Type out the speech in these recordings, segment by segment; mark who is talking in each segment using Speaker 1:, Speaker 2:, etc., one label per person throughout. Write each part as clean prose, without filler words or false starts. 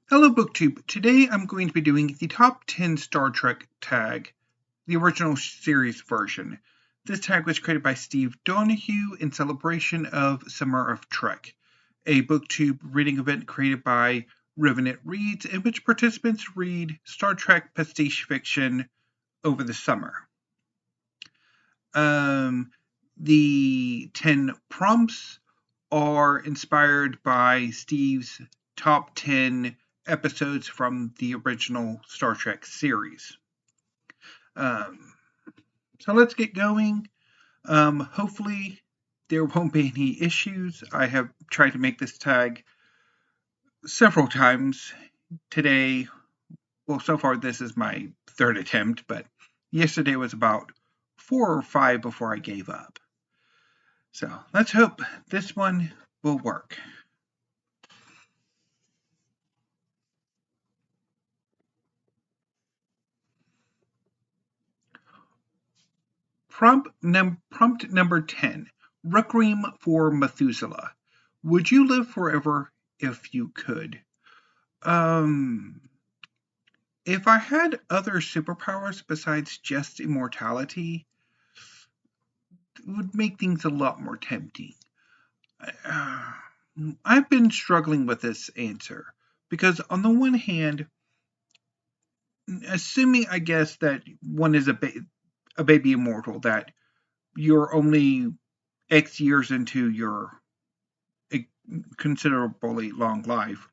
Speaker 1: Hello BookTube. Today I'm going to be doing the top 10 Star Trek tag, the original series version. This tag was created by Steve Donahue in celebration of Summer of Trek, a BookTube reading event created by Rivenet Reads, in which participants read Star Trek pastiche fiction over the summer. The 10 prompts are inspired by Steve's top 10 episodes from the original Star Trek series. So let's get going. Hopefully there won't be any issues. I have tried to make this tag several times today. Well, so far this is my third attempt, but yesterday was about 4 or 5 before I gave up. So let's hope this one will work. Prompt number 10. Requiem for Methuselah. Would you live forever if you could? If I had other superpowers besides just immortality, it would make things a lot more tempting. I've been struggling with this answer because on the one hand, assuming I guess that one is a baby immortal, that you're only X years into your considerably long life,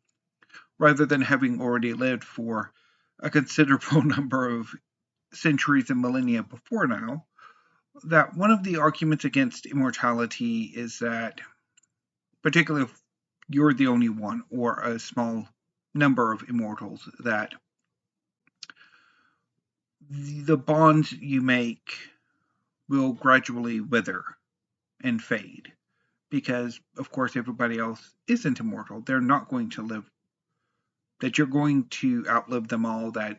Speaker 1: rather than having already lived for a considerable number of centuries and millennia before now, that one of the arguments against immortality is that, particularly if you're the only one or a small number of immortals, that the bonds you make will gradually wither and fade. Because, of course, everybody else isn't immortal. They're not going to live, that you're going to outlive them all, that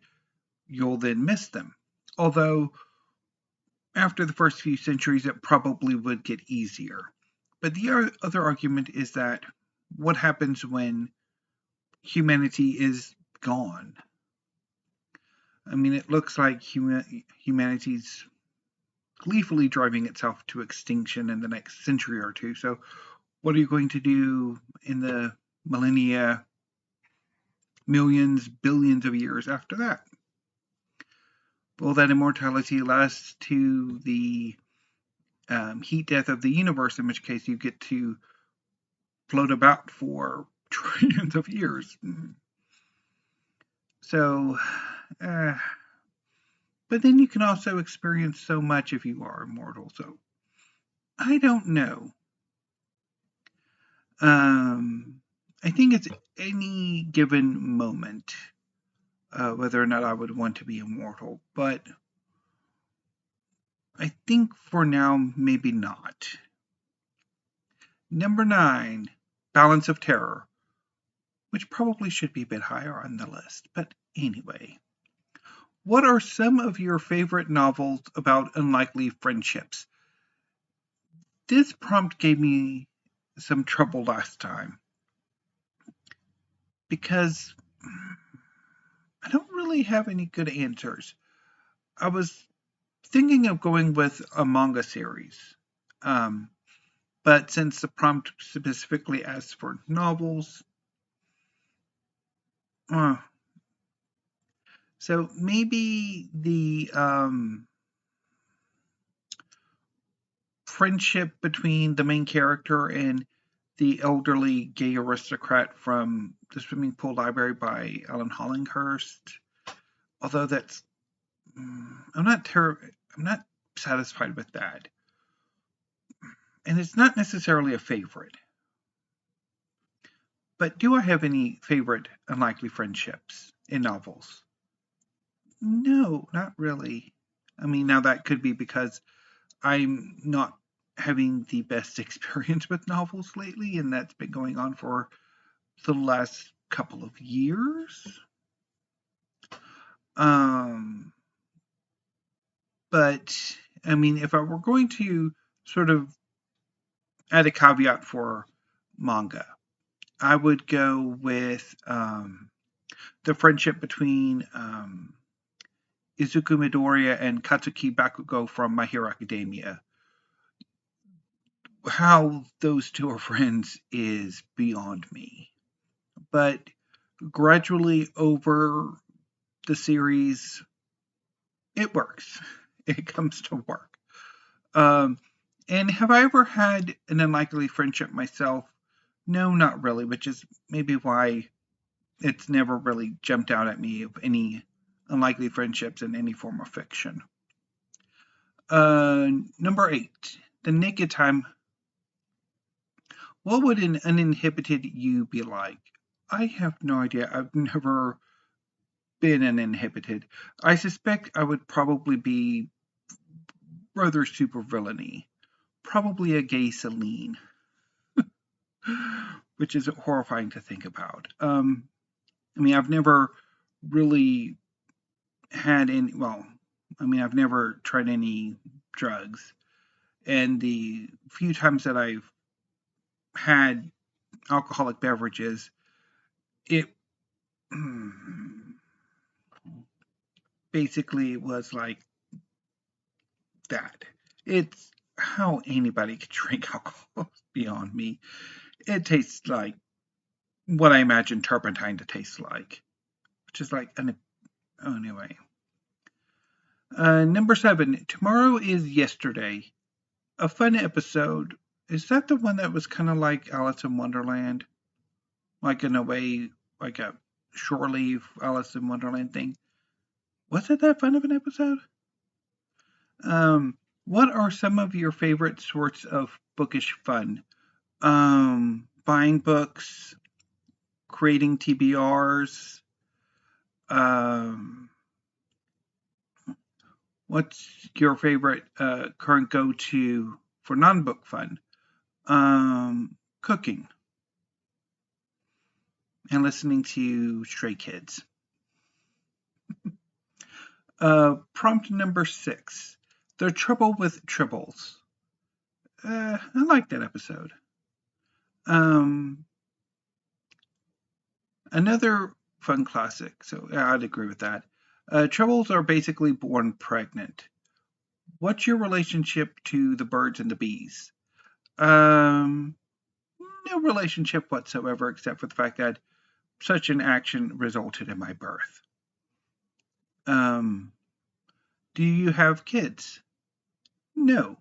Speaker 1: you'll then miss them. Although, after the first few centuries, it probably would get easier. But the other argument is that what happens when humanity is gone? I mean, it looks like humanity's gleefully driving itself to extinction in the next century or two. So what are you going to do in the millennia, millions, billions of years after that? Will that immortality last to the heat death of the universe, in which case you get to float about for trillions of years? So, but then you can also experience so much if you are immortal. So, I don't know. I think it's any given moment, whether or not I would want to be immortal. But I think for now, maybe not. Number 9, Balance of Terror, which probably should be a bit higher on the list. But anyway, what are some of your favorite novels about unlikely friendships? This prompt gave me some trouble last time because I don't really have any good answers. I was thinking of going with a manga series, but since the prompt specifically asks for novels, so maybe the friendship between the main character and the elderly gay aristocrat from The Swimming Pool Library by Alan Hollinghurst. Although that's, I'm not satisfied with that. And it's not necessarily a favorite. But do I have any favorite unlikely friendships in novels? No, not really. I mean, now that could be because I'm not having the best experience with novels lately, and that's been going on for the last couple of years. But, I mean, if I were going to sort of add a caveat for manga, I would go with the friendship between Izuku Midoriya and Katsuki Bakugo from My Hero Academia. How those two are friends is beyond me. But gradually over the series, it works. It comes to work. And have I ever had an unlikely friendship myself? No, not really, which is maybe why it's never really jumped out at me of any unlikely friendships in any form of fiction. Number 8, The Naked Time. What would an uninhibited you be like? I have no idea. I've never been uninhibited. I suspect I would probably be rather super villainy. Probably a gay Celine. Which is horrifying to think about. I've never really had any, I've never tried any drugs. And the few times that I've had alcoholic beverages, it basically was like that. It's how anybody could drink alcohol beyond me. It tastes like what I imagine turpentine to taste like, which is like anyway. Number 7, Tomorrow is Yesterday. A fun episode. Is that the one that was kind of like Alice in Wonderland? Like in a way, like a shore leave Alice in Wonderland thing? Was it that fun of an episode? What are some of your favorite sorts of bookish fun? Buying books, creating TBRs. What's your favorite current go-to for non-book fun? Cooking and listening to Stray Kids. Prompt number 6, The Trouble with Tribbles. I like that episode. Another fun classic, so I'd agree with that. Tribbles are basically born pregnant. What's your relationship to the birds and the bees? No relationship whatsoever, except for the fact that such an action resulted in my birth. Do you have kids? No.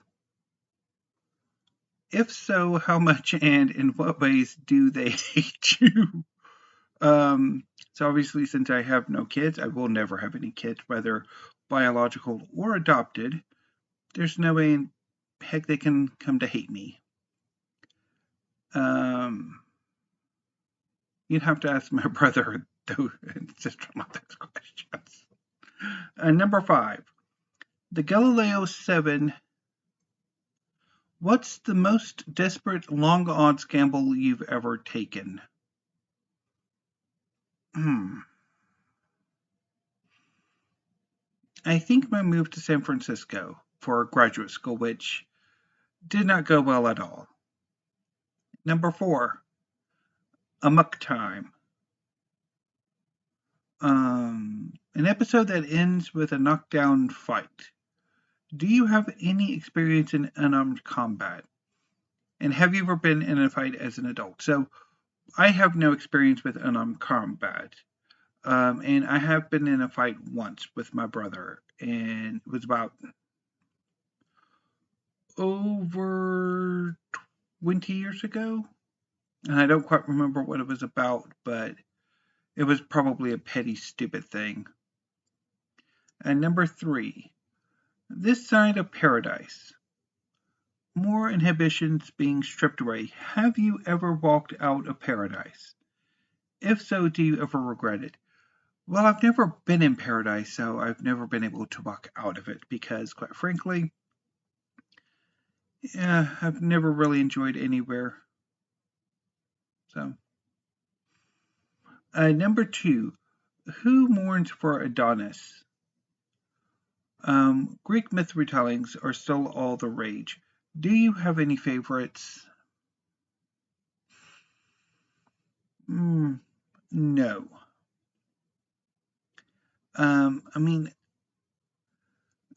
Speaker 1: If so, how much and in what ways do they hate you? So obviously, since I have no kids, I will never have any kids, whether biological or adopted. There's no way in heck they can come to hate me. You'd have to ask my brother and sister on those questions. Number 5, the Galileo 7. What's the most desperate long odds gamble you've ever taken? I think my move to San Francisco for graduate school, which did not go well at all. Number 4, Amok Time. An episode that ends with a knockdown fight. Do you have any experience in unarmed combat? And have you ever been in a fight as an adult? So I have no experience with unarmed combat. And I have been in a fight once with my brother, and it was about over 20 years ago. And I don't quite remember what it was about, but it was probably a petty, stupid thing. And number 3, This Side of Paradise. More inhibitions being stripped away. Have you ever walked out of paradise? If so, do you ever regret it? Well, I've never been in paradise, so I've never been able to walk out of it because, quite frankly, I've never really enjoyed anywhere. So, number 2, Who mourns for Adonis? Greek myth retellings are still all the rage. Do you have any favorites? No. I mean,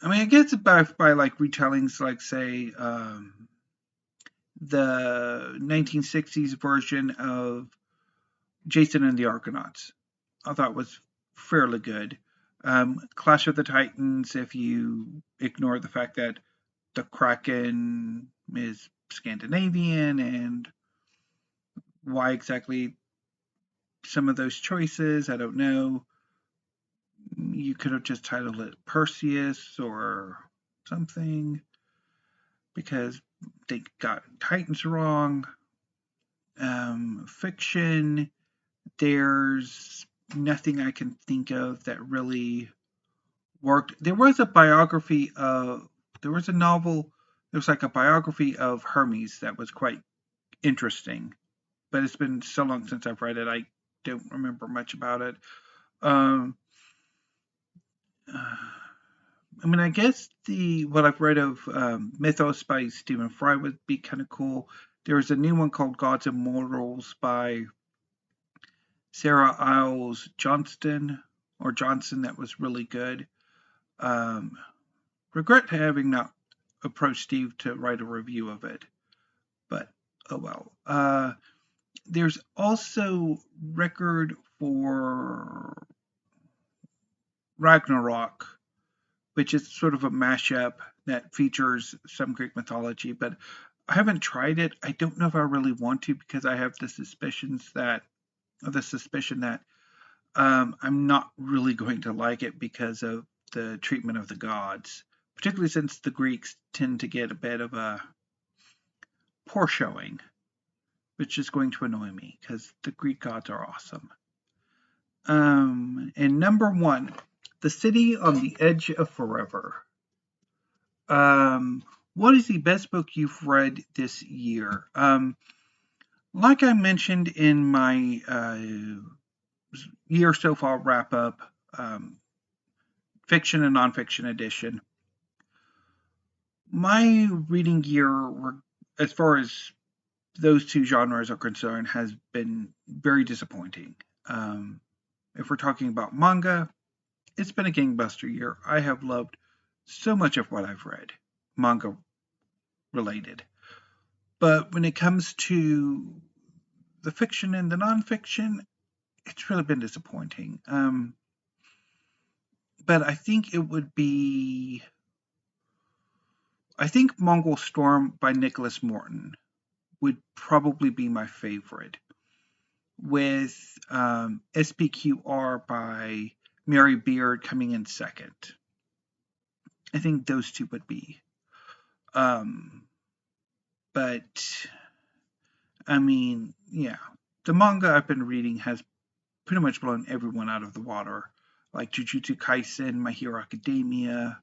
Speaker 1: I guess by like retellings, like say the 1960s version of Jason and the Argonauts, I thought was fairly good. Clash of the Titans, if you ignore the fact that the Kraken is Scandinavian and why exactly some of those choices, I don't know. You could have just titled it Perseus or something because they got Titans wrong. Fiction, there's nothing I can think of that really worked. There was a biography of, there was a novel, there was like a biography of Hermes that was quite interesting, but it's been so long since I've read it, I don't remember much about it. Um, uh, I guess what I've read of Mythos by Stephen Fry would be kind of cool. There's a new one called Gods and Mortals by Sarah Isles Johnston or Johnson that was really good. Um, Regret having not approached Steve to write a review of it, but oh well. There's also record for Ragnarok, which is sort of a mashup that features some Greek mythology, but I haven't tried it. I don't know if I really want to because I have the suspicion that I'm not really going to like it because of the treatment of the gods, particularly since the Greeks tend to get a bit of a poor showing, which is going to annoy me because the Greek gods are awesome. And number one, The City on the Edge of Forever. What is the best book you've read this year? Like I mentioned in my year so far wrap up, fiction and nonfiction edition, my reading year, as far as those two genres are concerned, has been very disappointing. If we're talking about manga, it's been a gangbuster year. I have loved so much of what I've read, manga related. But when it comes to the fiction and the nonfiction, it's really been disappointing. But I think it would be, I think Mongol Storm by Nicholas Morton would probably be my favorite, with SPQR by Mary Beard coming in second. I think those two would be. But yeah, the manga I've been reading has pretty much blown everyone out of the water, like Jujutsu Kaisen, My Hero Academia,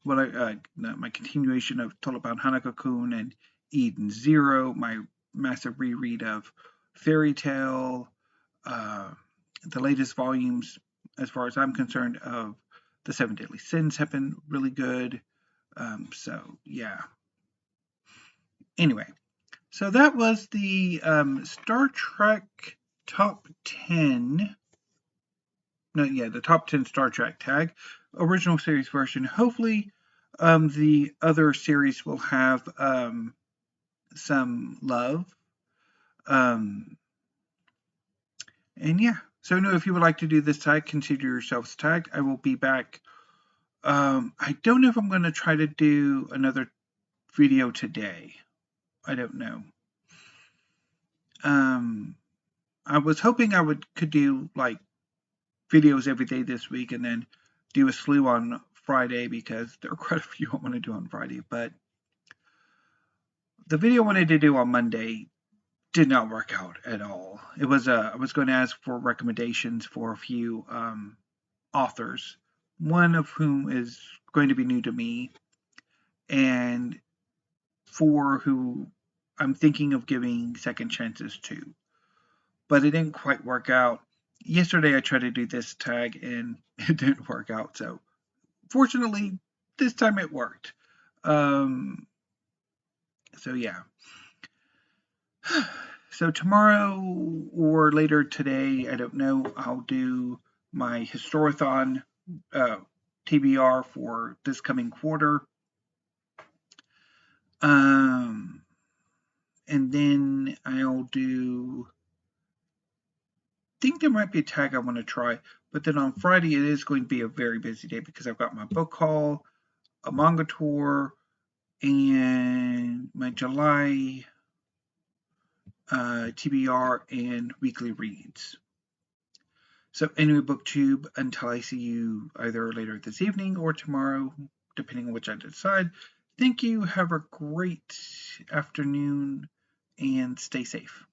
Speaker 1: my continuation of Toliban Hanako-kun and Eden Zero, my massive reread of Fairy Tail, the latest volumes, as far as I'm concerned, of the Seven Deadly Sins have been really good. So yeah. Anyway, so that was the Star Trek top 10. No, yeah, the top 10 Star Trek tag, original series version. Hopefully, the other series will have some love. And yeah, so no, if you would like to do this tag, consider yourselves tagged. I will be back. I don't know if I'm going to try to do another video today. I don't know. I was hoping I could do like videos every day this week and then do a slew on Friday because there are quite a few I want to do on Friday. But the video I wanted to do on Monday did not work out at all. It was I was going to ask for recommendations for a few authors, one of whom is going to be new to me, and 4 who I'm thinking of giving second chances to. But it didn't quite work out. Yesterday I tried to do this tag and it didn't work out. So fortunately, this time it worked. So yeah. So tomorrow or later today, I don't know, I'll do my Historathon TBR for this coming quarter. And then I'll do, I think there might be a tag I want to try, but then on Friday it is going to be a very busy day because I've got my book haul, a manga tour, and my July TBR and weekly reads. So anyway, BookTube, until I see you either later this evening or tomorrow, depending on which I decide, thank you, have a great afternoon, and stay safe.